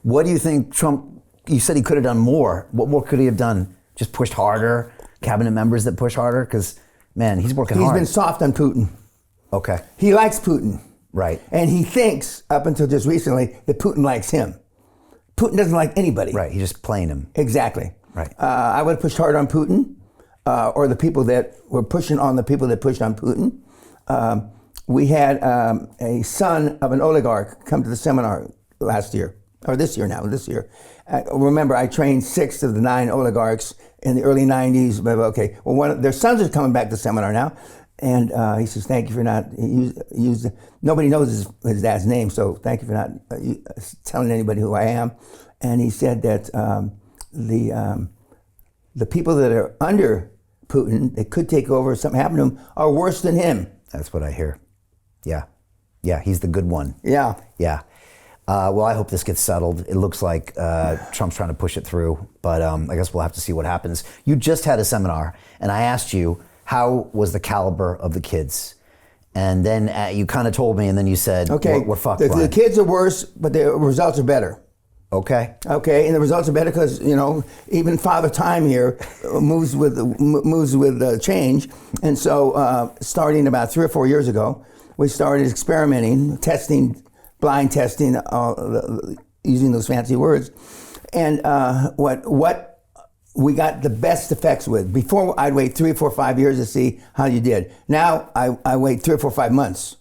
What do you think Trump, you said he could have done more. What more could he have done? Just pushed harder? Cabinet members that push harder? Because, man, he's working hard. He's been soft on Putin. Okay. He likes Putin. Right. And he thinks, up until just recently, that Putin likes him. Putin doesn't like anybody. Right, he's just playing him. Exactly. Right. I would have pushed hard on Putin, or the people that were pushing on the people that pushed on Putin. We had a son of an oligarch come to the seminar last year, or this year. Remember, I trained 6 of the 9 oligarchs in the early 90s. But okay, well, their sons are coming back to the seminar now. And he says, thank you for not nobody knows his dad's name, so thank you for not telling anybody who I am. And he said that the people that are under Putin, that could take over, if something happened to him, are worse than him. That's what I hear. Yeah. Yeah, he's the good one. Yeah. Yeah. Well, I hope this gets settled. It looks like Trump's trying to push it through, but I guess we'll have to see what happens. You just had a seminar, and I asked you, how was the caliber of the kids? And then you kind of told me, and then you said, okay, we're fucked, the kids are worse, but the results are better. Okay. Okay, and the results are better because, even Father Time here moves with change. And so starting about 3 or 4 years ago, we started experimenting, blind testing, using those fancy words. And what we got the best effects with. Before, I'd wait 3, 4, 5 years to see how you did. Now I wait 3 or 4, 5 months.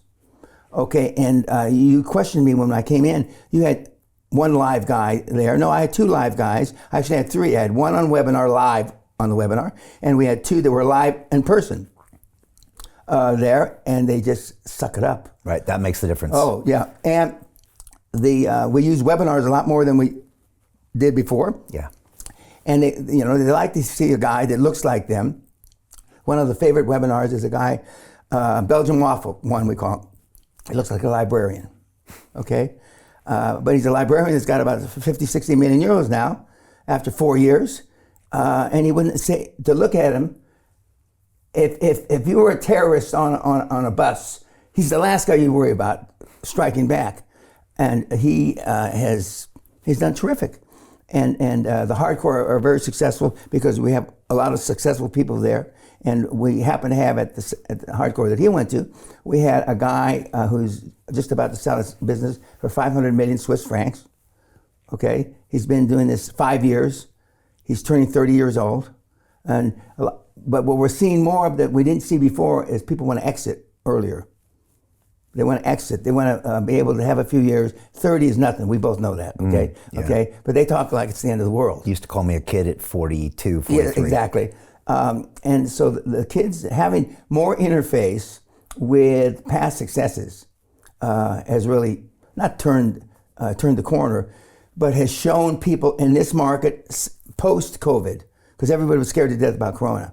Okay, and you questioned me when I came in. You had 1 live guy there. No, I had 2 live guys. I actually had 3. I had 1 on webinar, live on the webinar, and we had 2 that were live in person there, and they just suck it up. Right, that makes the difference. Oh, yeah. And we use webinars a lot more than we did before. Yeah. And they like to see a guy that looks like them. One of the favorite webinars is a guy, Belgian Waffle, one we call him. He looks like a librarian, okay? But he's a librarian that's got about 50, 60 million euros now after 4 years. And he wouldn't say, to look at him, if you were a terrorist on a bus, he's the last guy you worry about striking back. And he's done terrific. And the hardcore are very successful because we have a lot of successful people there. And we happen to have at the hardcore that he went to, we had a guy who's just about to sell his business for 500 million Swiss francs. Okay, he's been doing this 5 years. He's turning 30 years old. But what we're seeing more of that we didn't see before is people want to exit earlier. They want to exit. They want to be able to have a few years. 30 is nothing. We both know that, okay? Yeah. Okay, but they talk like it's the end of the world. He used to call me a kid at 42, 43. Yeah, exactly. And so the kids having more interface with past successes has really not turned the corner, but has shown people in this market post-COVID, because everybody was scared to death about Corona,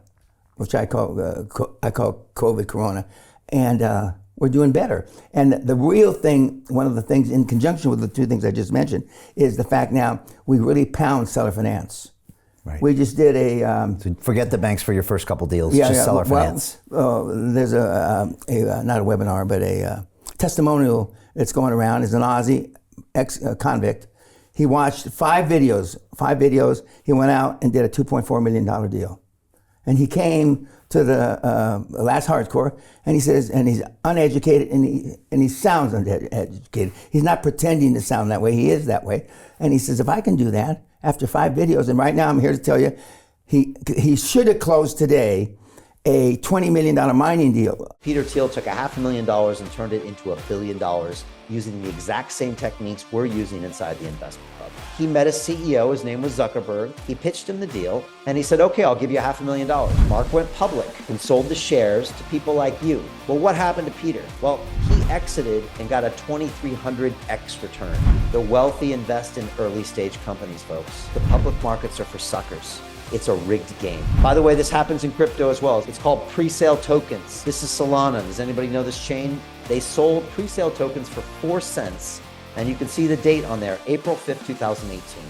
which I call COVID Corona, and we're doing better. And the real thing, one of the things in conjunction with the 2 things I just mentioned, is the fact now we really pound seller finance. Right. We just did So forget the banks for your first couple deals, just seller finance. There's not a webinar, but a testimonial that's going around. Is an Aussie ex-convict. He watched 5 videos. He went out and did a $2.4 million deal. And he came to the last hardcore, and he says, and he's uneducated, and he sounds uneducated. He's not pretending to sound that way. He is that way. And he says, if I can do that after 5 videos, and right now I'm here to tell you, he should have closed today a $20 million mining deal. Peter Thiel took $500,000 and turned it into $1 billion using the exact same techniques we're using inside the investment club. He met a CEO, his name was Zuckerberg. He pitched him the deal and he said, okay, I'll give you $500,000. Mark went public and sold the shares to people like you. Well, what happened to Peter? Well, he exited and got a 2,300x return. The wealthy invest in early stage companies, folks. The public markets are for suckers. It's a rigged game. By the way, this happens in crypto as well. It's called pre-sale tokens. This is Solana. Does anybody know this chain? They sold pre-sale tokens for 4 cents. And you can see the date on there, April 5th, 2018.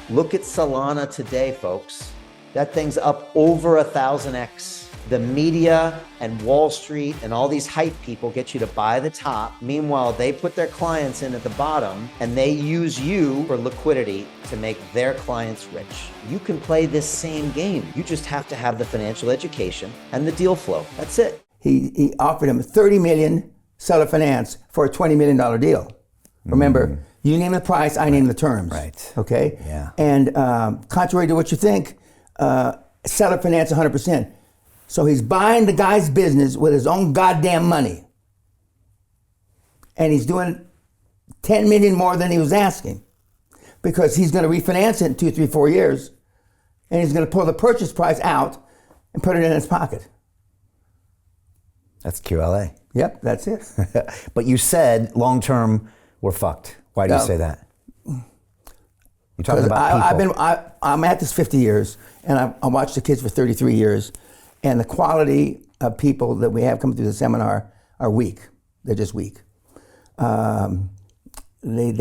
Look at Solana today, folks. That thing's up over 1,000x. The media and Wall Street and all these hype people get you to buy the top. Meanwhile, they put their clients in at the bottom and they use you for liquidity to make their clients rich. You can play this same game. You just have to have the financial education and the deal flow. That's it. He offered him $30 million seller finance for a $20 million deal. Remember, you name the price, I name the terms. Right. Okay? Yeah. And contrary to what you think, seller finance 100%. So he's buying the guy's business with his own goddamn money. And he's doing $10 million more than he was asking. Because he's going to refinance it in 2, 3, 4 years. And he's going to pull the purchase price out and put it in his pocket. That's QLA. Yep, that's it. But you said long term we're fucked. Why do you say that? You're talking about people. I'm at this 50 years, and I watched the kids for 33 years, and the quality of people that we have come through the seminar are weak. They're just weak. They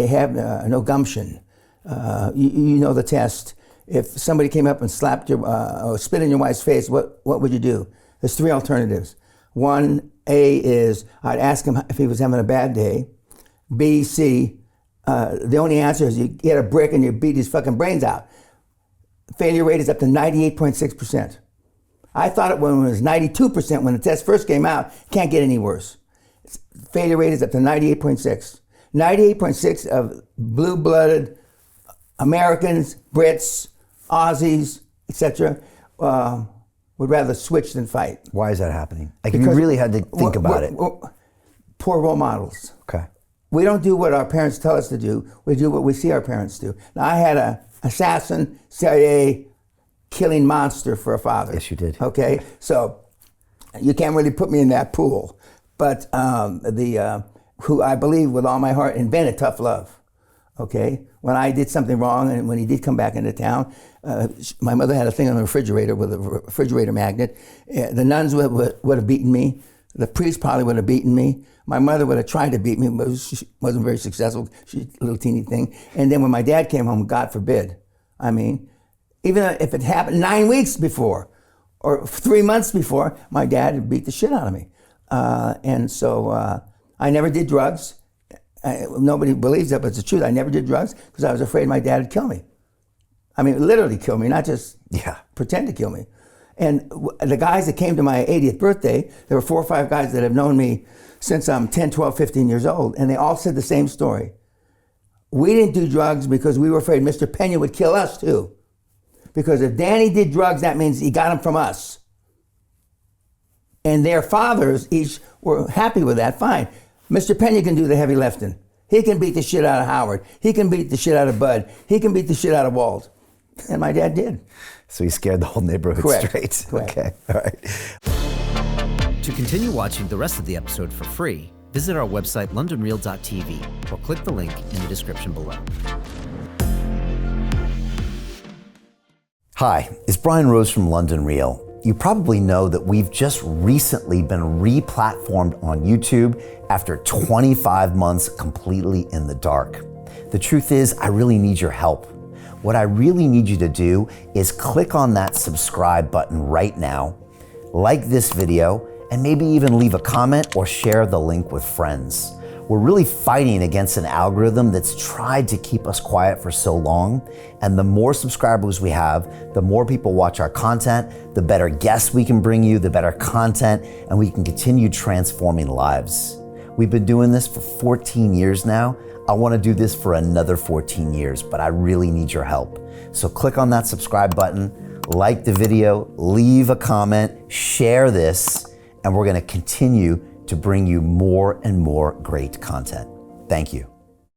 have no gumption. You know the test. If somebody came up and slapped your or spit in your wife's face, what would you do? There's 3 alternatives. 1A is I'd ask him if he was having a bad day. B, C, the only answer is you get a brick and you beat his fucking brains out. Failure rate is up to 98.6%. I thought it when it was 92% when the test first came out. Can't get any worse. Failure rate is up to 98.6. 98.6 of blue-blooded Americans, Brits, Aussies, etc. Would rather switch than fight. Why is that happening? Like, if you really had to think about it. Poor role models. Okay. We don't do what our parents tell us to do. We do what we see our parents do. Now, I had an assassin, CIA, killing monster for a father. Yes, you did. Okay? So you can't really put me in that pool. But who I believe with all my heart invented tough love. Okay? When I did something wrong and when he did come back into town, my mother had a thing on the refrigerator with a refrigerator magnet. The nuns would have beaten me. The priest probably would have beaten me. My mother would have tried to beat me, but she wasn't very successful. She's a little teeny thing. And then when my dad came home, God forbid, I mean, even if it happened 9 weeks before or 3 months before, my dad would beat the shit out of me. And so I never did drugs. Nobody believes that, but it's the truth. I never did drugs because I was afraid my dad would kill me. I mean, literally kill me, not just pretend to kill me. And the guys that came to my 80th birthday, there were 4 or 5 guys that have known me since I'm 10, 12, 15 years old, and they all said the same story. We didn't do drugs because we were afraid Mr. Pena would kill us too. Because if Danny did drugs, that means he got them from us. And their fathers each were happy with that, fine. Mr. Pena can do the heavy lifting. He can beat the shit out of Howard. He can beat the shit out of Bud. He can beat the shit out of Walt. And my dad did. So he scared the whole neighborhood straight. Correct. Okay, all right. To continue watching the rest of the episode for free, visit our website londonreal.tv or click the link in the description below. Hi, it's Brian Rose from London Real. You probably know that we've just recently been re-platformed on YouTube after 25 months completely in the dark. The truth is, I really need your help. What I really need you to do is click on that subscribe button right now, like this video, and maybe even leave a comment or share the link with friends. We're really fighting against an algorithm that's tried to keep us quiet for so long. And the more subscribers we have, the more people watch our content, the better guests we can bring you, the better content, and we can continue transforming lives. We've been doing this for 14 years now. I want to do this for another 14 years, but I really need your help. So click on that subscribe button, like the video, leave a comment, share this, and we're going to continue to bring you more and more great content. Thank you.